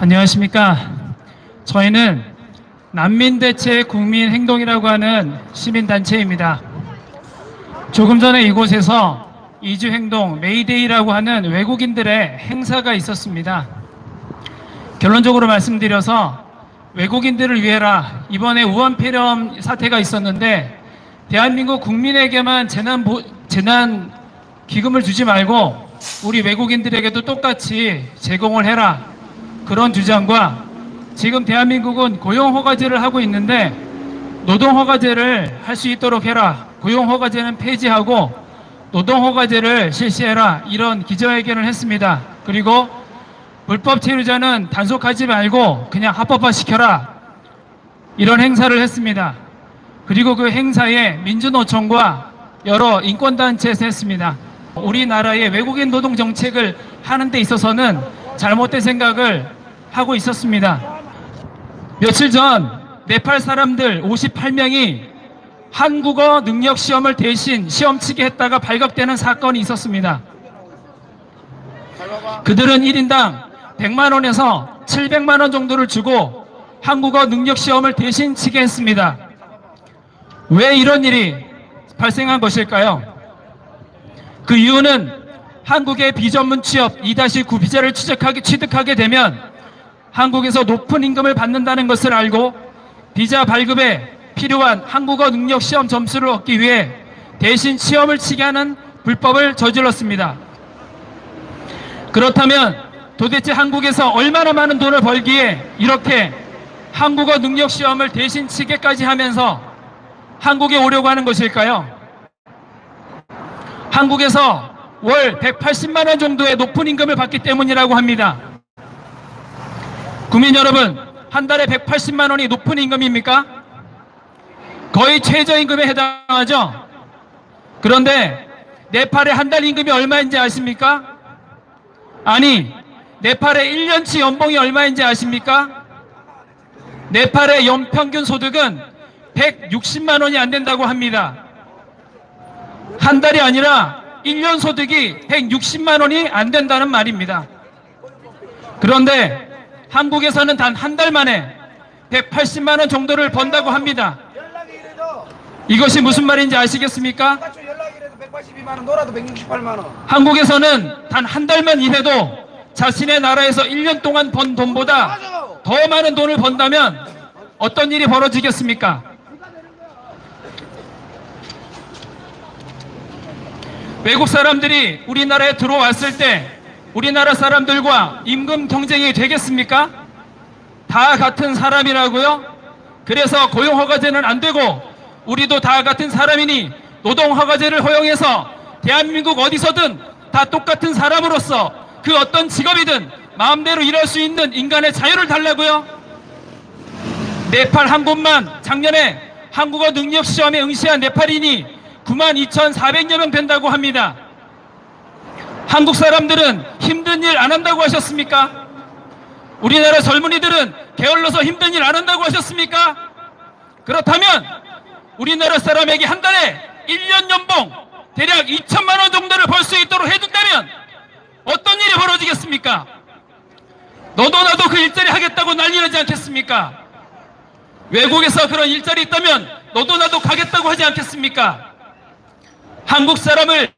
안녕하십니까. 저희는 난민대체 국민행동이라고 하는 시민단체입니다. 조금 전에 이곳에서 이주행동 메이데이라고 하는 외국인들의 행사가 있었습니다. 결론적으로 말씀드려서 외국인들을 위해라, 이번에 우한폐렴 사태가 있었는데 대한민국 국민에게만 재난 기금을 주지 말고 우리 외국인들에게도 똑같이 제공을 해라, 그런 주장과 지금 대한민국은 고용허가제를 하고 있는데 노동허가제를 할 수 있도록 해라, 고용허가제는 폐지하고 노동허가제를 실시해라, 이런 기자회견을 했습니다. 그리고 불법 체류자는 단속하지 말고 그냥 합법화시켜라, 이런 행사를 했습니다. 그리고 그 행사에 민주노총과 여러 인권단체에서 했습니다. 우리나라의 외국인 노동 정책을 하는 데 있어서는 잘못된 생각을 하고 있었습니다. 며칠 전 네팔 사람들 58명이 한국어 능력 시험을 대신 시험 치게 했다가 발각되는 사건이 있었습니다. 그들은 1인당 100만 원에서 700만 원 정도를 주고 한국어 능력 시험을 대신 치게 했습니다. 왜 이런 일이 발생한 것일까요? 그 이유는 한국의 비전문 취업 2-9 비자를 취득하게 되면 한국에서 높은 임금을 받는다는 것을 알고 비자 발급에 필요한 한국어 능력 시험 점수를 얻기 위해 대신 시험을 치게 하는 불법을 저질렀습니다. 그렇다면 도대체 한국에서 얼마나 많은 돈을 벌기에 이렇게 한국어 능력 시험을 대신 치게까지 하면서 한국에 오려고 하는 것일까요? 한국에서 월 180만 원 정도의 높은 임금을 받기 때문이라고 합니다. 국민 여러분, 한 달에 180만 원이 높은 임금입니까? 거의 최저임금에 해당하죠? 그런데 네팔의 한 달 임금이 얼마인지 아십니까? 아니, 네팔의 1년치 연봉이 얼마인지 아십니까? 네팔의 연평균 소득은 160만 원이 안 된다고 합니다. 한 달이 아니라 1년 소득이 160만 원이 안 된다는 말입니다. 그런데 한국에서는 단 한 달 만에 180만 원 정도를 번다고 합니다. 이것이 무슨 말인지 아시겠습니까? 한국에서는 단 한 달만 일해도 자신의 나라에서 1년 동안 번 돈보다 더 많은 돈을 번다면 어떤 일이 벌어지겠습니까? 외국 사람들이 우리나라에 들어왔을 때 우리나라 사람들과 임금 경쟁이 되겠습니까? 다 같은 사람이라고요? 그래서 고용허가제는 안 되고 우리도 다 같은 사람이니 노동허가제를 허용해서 대한민국 어디서든 다 똑같은 사람으로서 그 어떤 직업이든 마음대로 일할 수 있는 인간의 자유를 달라고요? 네팔 한 곳만 작년에 한국어 능력 시험에 응시한 네팔인이 92,400여 명 된다고 합니다. 한국 사람들은 힘든 일 안 한다고 하셨습니까? 우리나라 젊은이들은 게을러서 힘든 일 안 한다고 하셨습니까? 그렇다면 우리나라 사람에게 한 달에 1년 연봉 대략 2천만 원 정도를 벌 수 있도록 해준다면 어떤 일이 벌어지겠습니까? 너도 나도 그 일자리 하겠다고 난리 나지 않겠습니까? 외국에서 그런 일자리 있다면 너도 나도 가겠다고 하지 않겠습니까? 한국 사람을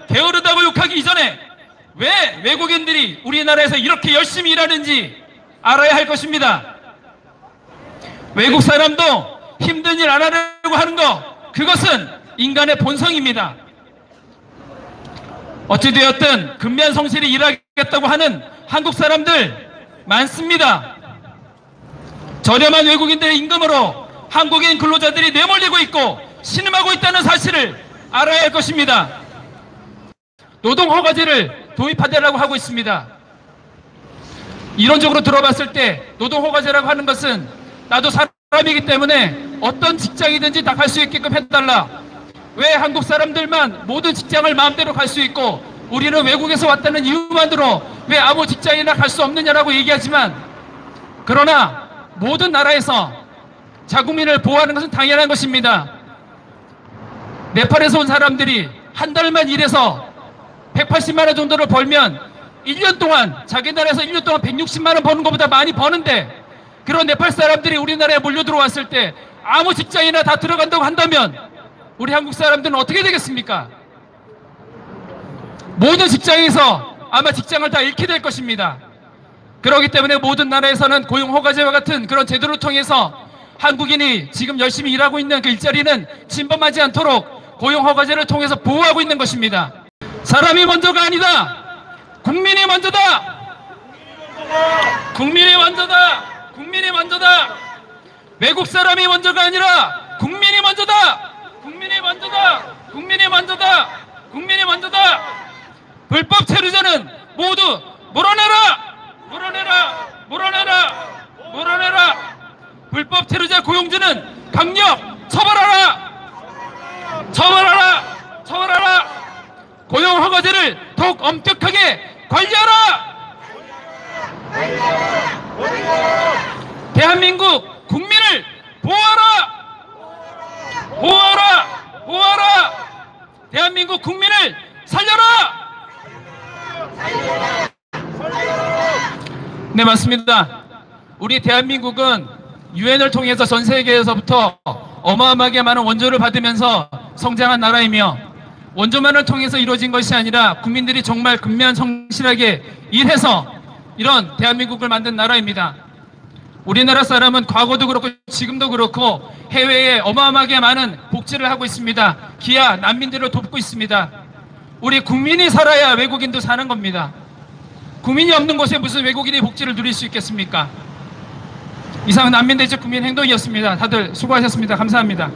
게으르다고 욕하기 이전에 왜 외국인들이 우리나라에서 이렇게 열심히 일하는지 알아야 할 것입니다. 외국 사람도 힘든 일 안 하려고 하는 것, 그것은 인간의 본성입니다. 어찌되었든 근면성실히 일하겠다고 하는 한국 사람들 많습니다. 저렴한 외국인들의 임금으로 한국인 근로자들이 내몰리고 있고 신음하고 있다는 사실을 알아야 할 것입니다. 노동허가제를 도입하자라고 하고 있습니다. 이론적으로 들어봤을 때 노동허가제라고 하는 것은 나도 사람이기 때문에 어떤 직장이든지 다 갈 수 있게끔 해달라. 왜 한국 사람들만 모든 직장을 마음대로 갈 수 있고 우리는 외국에서 왔다는 이유만으로 왜 아무 직장이나 갈 수 없느냐라고 얘기하지만, 그러나 모든 나라에서 자국민을 보호하는 것은 당연한 것입니다. 네팔에서 온 사람들이 한 달만 일해서 180만 원 정도를 벌면 1년 동안 자기 나라에서 1년 동안 160만 원 버는 것보다 많이 버는데 그런 네팔 사람들이 우리나라에 몰려 들어왔을 때 아무 직장이나 다 들어간다고 한다면 우리 한국 사람들은 어떻게 되겠습니까? 모든 직장에서 아마 직장을 다 잃게 될 것입니다. 그렇기 때문에 모든 나라에서는 고용허가제와 같은 그런 제도를 통해서 한국인이 지금 열심히 일하고 있는 그 일자리는 침범하지 않도록 고용허가제를 통해서 보호하고 있는 것입니다. 사람이 먼저가 아니다. 국민이 먼저다. 국민이 먼저다. 국민이 먼저다. 외국 사람이 먼저가 아니라 국민이 먼저다. 국민이 먼저다. 국민이 먼저다. 국민이 먼저다. 불법 체류자는 모두 몰아내라. 몰아내라. 몰아내라. 몰아내라. 불법 체류자 고용주는 강력 처벌하라. 처벌하라. 처벌하라. 고용허가제를 더욱 엄격하게 관리하라. 대한민국 국민을 보호하라. 보호하라. 보호하라. 대한민국 국민을 살려라. 네, 맞습니다. 우리 대한민국은 유엔을 통해서 전 세계에서부터 어마어마하게 많은 원조를 받으면서 성장한 나라이며 원조만을 통해서 이루어진 것이 아니라 국민들이 정말 근면 성실하게 일해서 이런 대한민국을 만든 나라입니다. 우리나라 사람은 과거도 그렇고 지금도 그렇고 해외에 어마어마하게 많은 복지를 하고 있습니다. 기아 난민들을 돕고 있습니다. 우리 국민이 살아야 외국인도 사는 겁니다. 국민이 없는 곳에 무슨 외국인이 복지를 누릴 수 있겠습니까? 이상 난민대책 국민행동이었습니다. 다들 수고하셨습니다. 감사합니다.